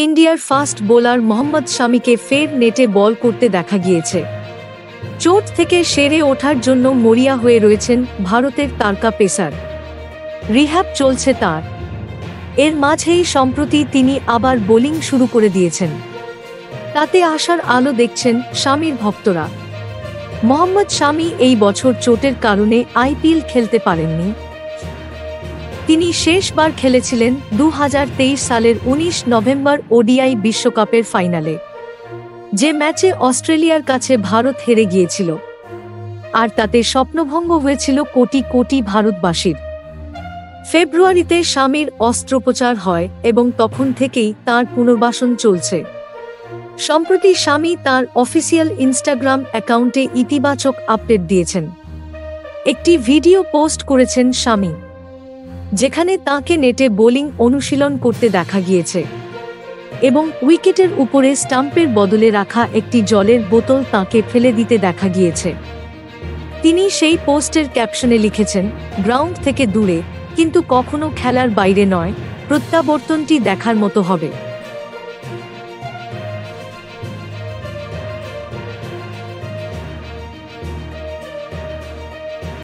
ইন্ডিয়ার fast bowler Mohammad শামিকে ফের নেটে বল করতে দেখা গিয়েছে। চোট থেকে সেরে ওঠার জন্য মরিয়া হয়ে রয়েছেন ভারতের তারকা পেসার। রিহ্যাব চলছে তার। এর মাঝেই সম্প্রতি তিনি আবার বোলিং শুরু করে দিয়েছেন। তাতে আশার আলো দেখছেন শামির ভক্তরা। মোহাম্মদ শামি এই বছর চোটের কারণে আইপিএল খেলতে পারেননি। তিনি শেষবার খেলেছিলেন 2023 সালের 19 নভেম্বর ওডিআই বিশ্বকাপের ফাইনালে, যে ম্যাচে অস্ট্রেলিয়ার কাছে ভারত হেরে গিয়েছিল। আর তাতে স্বপ্নভঙ্গ হয়েছিল কোটি কোটি ভারতবাসীর। ফেব্রুয়ারিতে শামির অস্ত্রোপচার হয় এবং তখন থেকেই তার পুনর্বাসন চলছে। সম্প্রতি শামি তার অফিসিয়াল ইনস্টাগ্রাম অ্যাকাউন্টে ইতিবাচক আপডেট দিয়েছেন। একটি ভিডিও পোস্ট করেছেন শামি, যেখানে তাঁকে নেটে বোলিং অনুশীলন করতে দেখা গিয়েছে এবং উইকেটের উপরে স্টাম্পের বদলে রাখা একটি জলের বোতল তাঁকে ফেলে দিতে দেখা গিয়েছে। তিনি সেই পোস্টের ক্যাপশনে লিখেছেন, গ্রাউন্ড থেকে দূরে, কিন্তু কখনো খেলার বাইরে নয়, প্রত্যাবর্তনটি দেখার মতো হবে।